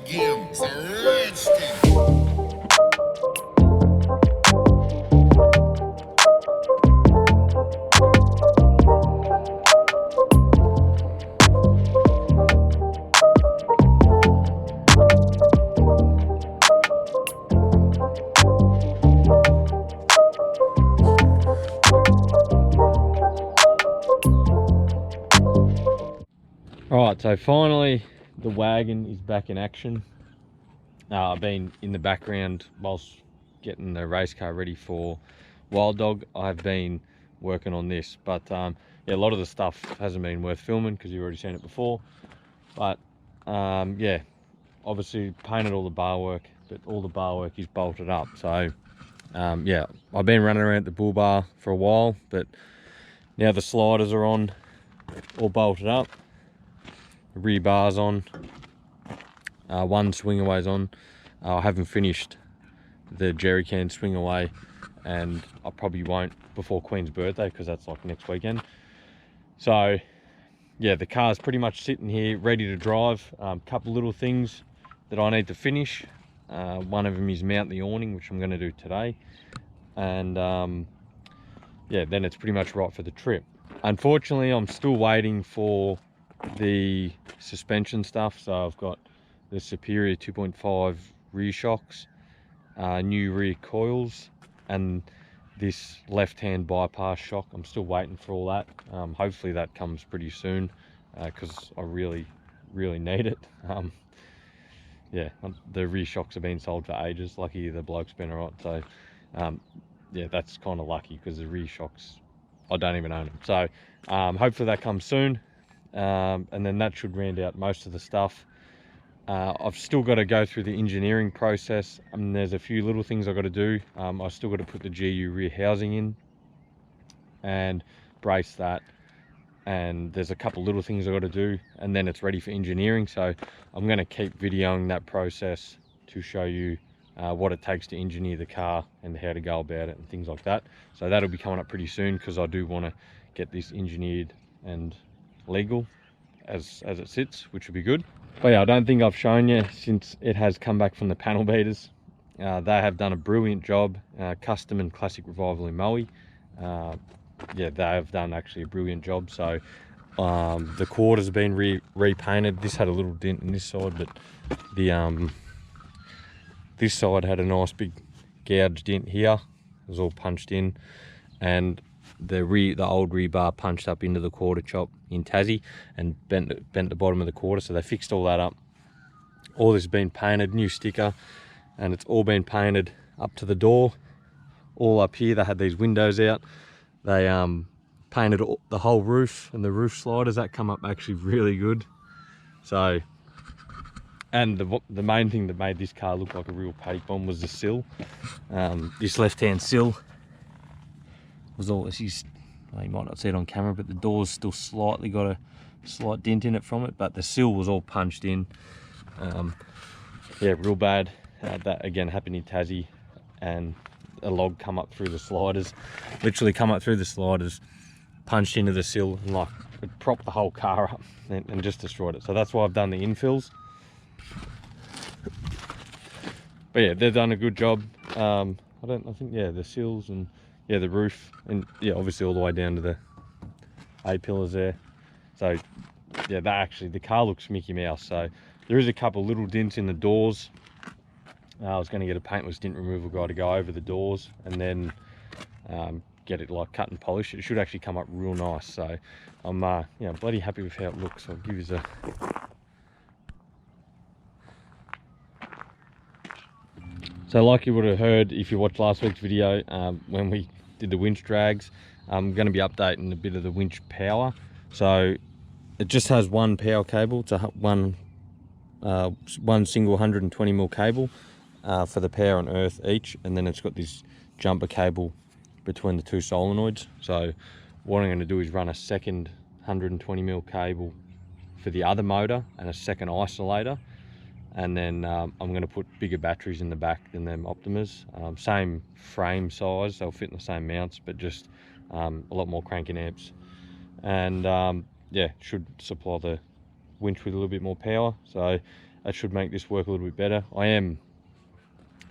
game. It's a rich thing. Alright, so finally the wagon is back in action. I've been in the background whilst getting the race car ready for Wild Dog. I've been working on this, but yeah, a lot of the stuff hasn't been worth filming because you've already seen it before. But yeah, obviously painted all the bar work, but all the bar work is bolted up. So yeah, I've been running around the bull bar for a while, but now the sliders are on, all bolted up. The rear bar's on, one swing away's on. I haven't finished the jerry can swing away, and I probably won't before Queen's birthday because that's like next weekend. So yeah, the car's pretty much sitting here ready to drive. Couple little things that I need to finish. One of them is mount the awning, which I'm going to do today, and yeah, then it's pretty much right for the trip. Unfortunately, I'm still waiting for the suspension stuff. So I've got the Superior 2.5 rear shocks, new rear coils, and this left-hand bypass shock. I'm still waiting for all that. Hopefully that comes pretty soon because I really need it. Yeah, the rear shocks have been sold for ages. Lucky the bloke's been alright. So yeah, that's kind of lucky because the rear shocks, I don't even own them. So hopefully that comes soon. And then that should round out most of the stuff. I've still got to go through the engineering process. There's a few little things I've got to do. I've still got to put the GU rear housing in and brace that. And there's a couple little things I've got to do, and then it's ready for engineering. So I'm going to keep videoing that process to show you what it takes to engineer the car and how to go about it and things like that. So that'll be coming up pretty soon because I do want to get this engineered and legal as it sits, which will be good. But yeah, I don't think I've shown you since it has come back from the panel beaters. They have done a brilliant job. Custom and Classic Revival in Moe. Yeah, they have done actually a brilliant job. So the quarters have been repainted. This had a little dent in this side, but the this side had a nice big gouge dent here. It was all punched in, and the old rebar punched up into the quarter chop in Tassie and bent the bottom of the quarter. So they fixed all that up. All this has been painted, new sticker, and it's all been painted up to the door. All up here, they had these windows out. They painted the whole roof and the roof sliders. That come up actually really good. So, and the main thing that made this car look like a real paddock bomb was the sill. This left-hand sill was all, as you might not see it on camera, but the door's still slightly got a slight dent in it from it, but the sill was all punched in. Yeah, real bad. That again happened in Tassie, and a log come up through the sliders, literally come up through the sliders, punched into the sill, and like it propped the whole car up and just destroyed it. So that's why I've done the infills. But yeah, they've done a good job. I think yeah, the sills and yeah, the roof, and yeah, obviously all the way down to the A-pillars there. So yeah, the car looks Mickey Mouse. So there is a couple little dents in the doors. I was going to get a paintless dent removal guy to go over the doors and then get it like cut and polish. It should actually come up real nice. So I'm you know, bloody happy with how it looks. I'll give you a So like you would have heard if you watched last week's video, when we did the winch drags, I'm going to be updating a bit of the winch power. So it just has one power cable. It's one single 120mm cable for the power and earth each, and then it's got this jumper cable between the two solenoids. So what I'm going to do is run a second 120mm cable for the other motor and a second isolator. And then I'm going to put bigger batteries in the back than them Optimas. Same frame size, they'll fit in the same mounts, but just a lot more cranking amps. And yeah, should supply the winch with a little bit more power. So that should make this work a little bit better. I am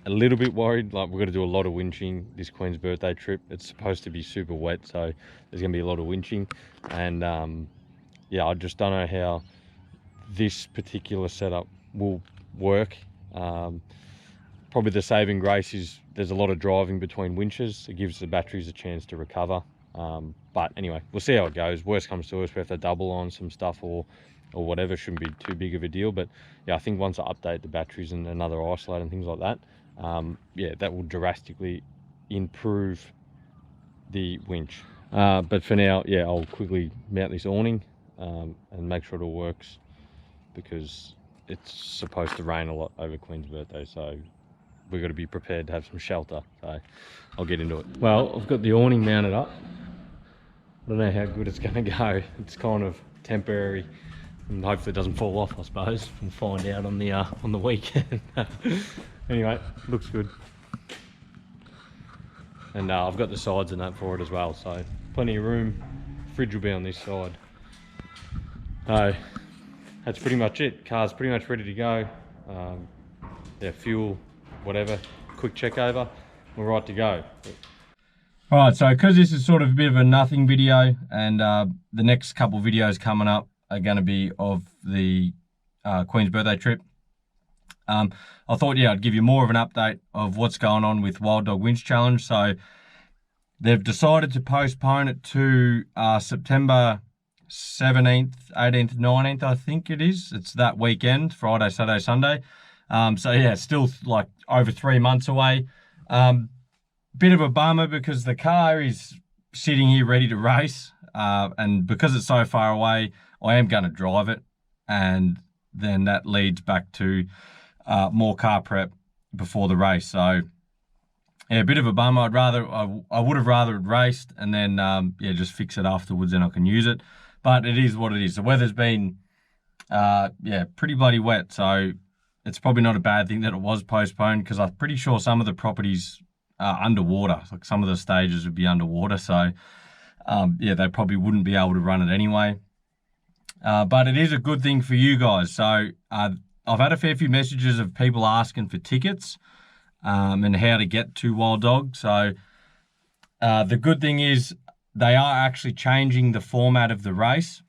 a little bit worried, like we're going to do a lot of winching this Queen's birthday trip. It's supposed to be super wet, so there's going to be a lot of winching. And yeah, I just don't know how this particular setup will work. Probably the saving grace is there's a lot of driving between winches. It gives the batteries a chance to recover. But anyway, we'll see how it goes. Worst comes to worst, we have to double on some stuff or whatever. Shouldn't be too big of a deal. But yeah, I think once I update the batteries and another isolate and things like that, yeah, that will drastically improve the winch. But for now, yeah, I'll quickly mount this awning and make sure it all works, because it's supposed to rain a lot over Queen's birthday, so we've got to be prepared to have some shelter. So I'll get into it. Well, I've got the awning mounted up. I don't know how good it's going to go. It's kind of temporary, and hopefully it doesn't fall off, I suppose. We'll find out on the weekend. Anyway, looks good. And I've got the sides and that for it as well, so plenty of room. Fridge will be on this side. So that's pretty much it. Car's pretty much ready to go. Yeah, fuel, whatever, quick check over, we're right to go. All right, so because this is sort of a bit of a nothing video, and the next couple videos coming up are going to be of the Queen's birthday trip, I thought, yeah, I'd give you more of an update of what's going on with Wild Dog Winch Challenge. So they've decided to postpone it to September 17th, 18th, 19th, I think it is. It's that weekend, Friday, Saturday, Sunday. So yeah, still like over 3 months away. Bit of a bummer because the car is sitting here ready to race. And because it's so far away, I am going to drive it. And then that leads back to more car prep before the race. So yeah, a bit of a bummer. I would have rather it raced and then yeah, just fix it afterwards and I can use it. But it is what it is. The weather's been yeah, pretty bloody wet. So it's probably not a bad thing that it was postponed, because I'm pretty sure some of the properties are underwater. Like some of the stages would be underwater. So yeah, they probably wouldn't be able to run it anyway. But it is a good thing for you guys. So I've had a fair few messages of people asking for tickets and how to get to Wild Dog. So the good thing is they are actually changing the format of the race,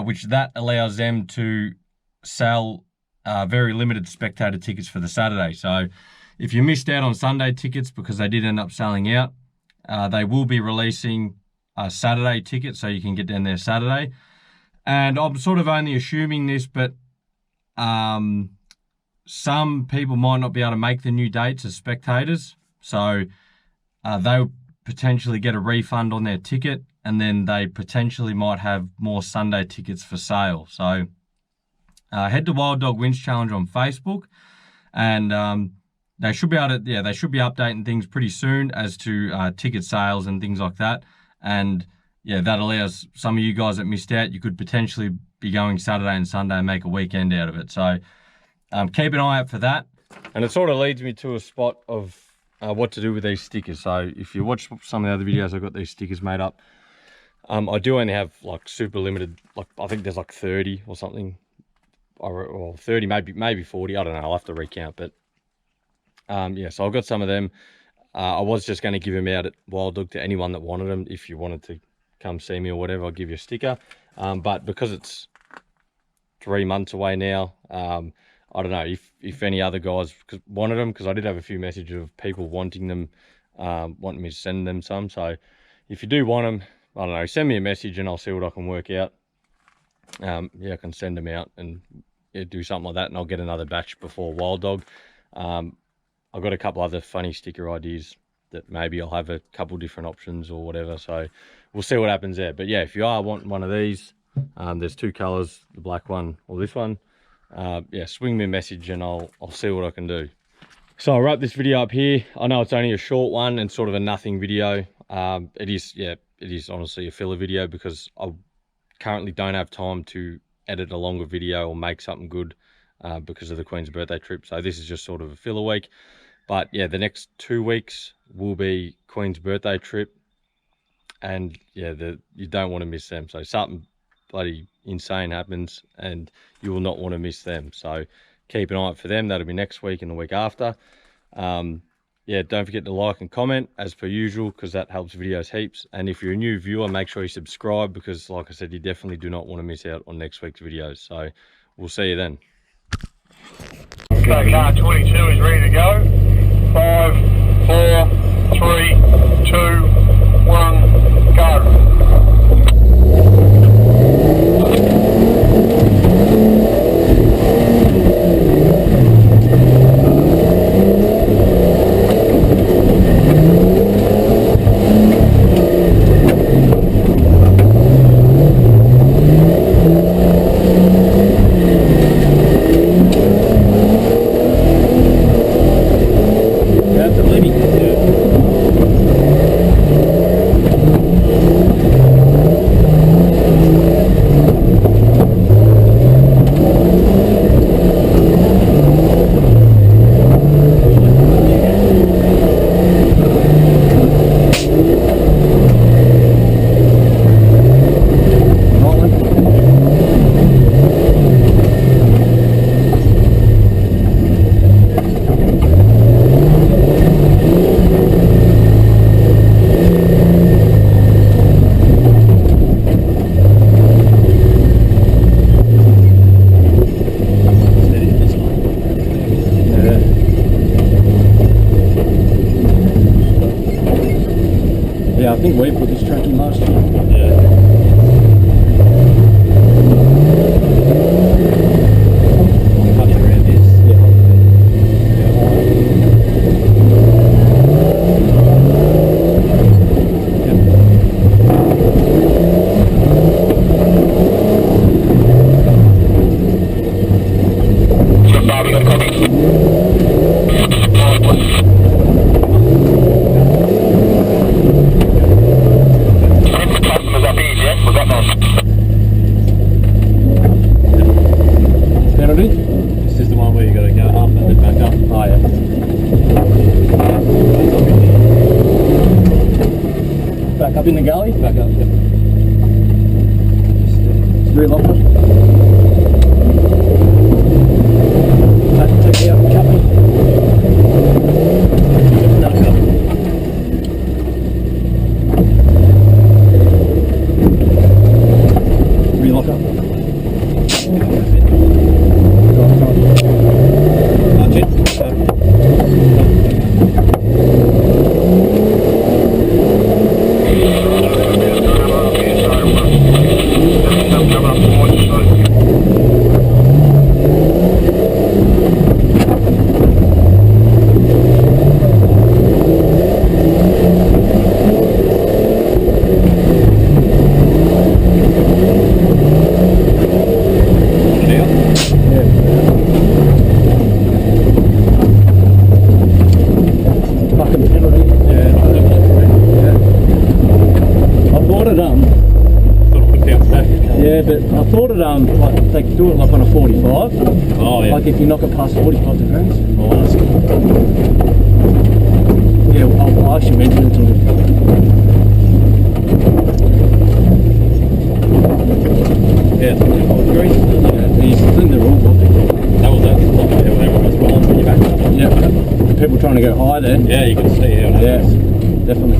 which that allows them to sell very limited spectator tickets for the Saturday. So if you missed out on Sunday tickets because they did end up selling out, they will be releasing Saturday tickets so you can get down there Saturday. And I'm sort of only assuming this, but some people might not be able to make the new dates as spectators. So they'll potentially get a refund on their ticket, and then they potentially might have more Sunday tickets for sale. So head to Wild Dog Winch Challenge on Facebook, and they should be able to, yeah, they should be updating things pretty soon as to ticket sales and things like that. And yeah, that allows some of you guys that missed out, you could potentially be going Saturday and Sunday and make a weekend out of it. So keep an eye out for that. And it sort of leads me to a spot of what to do with these stickers. So if you watch some of the other videos, I've got these stickers made up. I do only have like super limited, like I think there's like 30 or something, or 30, maybe 40. I don't know. I'll have to recount. But yeah, so I've got some of them. I was just going to give them out at Wild Dog to anyone that wanted them. If you wanted to come see me or whatever, I'll give you a sticker. But because it's 3 months away now, I don't know if any other guys wanted them, because I did have a few messages of people wanting them, wanting me to send them some. So if you do want them, I don't know, send me a message and I'll see what I can work out. Yeah, I can send them out and yeah, do something like that, and I'll get another batch before Wild Dog. I've got a couple other funny sticker ideas that maybe I'll have a couple different options or whatever. So we'll see what happens there. But yeah, if you are wanting one of these, there's two colors, the black one or this one. Yeah, swing me a message and I'll see what I can do. So I'll wrap this video up here. I know it's only a short one and sort of a nothing video. It is honestly a filler video because I currently don't have time to edit a longer video or make something good because of the Queen's birthday trip. So this is just sort of a filler week. But yeah, the next 2 weeks will be Queen's birthday trip, and yeah, you don't want to miss them. So something bloody insane happens, and you will not want to miss them. So keep an eye out for them. That'll be next week and the week after. Yeah, don't forget to like and comment as per usual, because that helps videos heaps. And if you're a new viewer, make sure you subscribe, because like I said, you definitely do not want to miss out on next week's videos. So we'll see you then. So car 22 is ready to go. 5, 4, 3, 2, 1, go. Yeah, I think we put this track in last year. Yeah. This is the one where you got to go up and then back up. Oh yeah. Back up in the gully? Back up, yeah. Just rear locker. Take it out and cut me. Another cut. Rear locker. Yeah, but I thought it like they could do it like on a 45. Oh yeah. Like if you knock it past 45 degrees. Oh, that's cool. Yeah, I'll actually mention it to him. Yeah, 45 degrees. Yeah, I think they're all blocking. That was everyone was rolling when you back up. Yeah. People trying to go high there. Yeah, you can see how it happens. Yeah, definitely.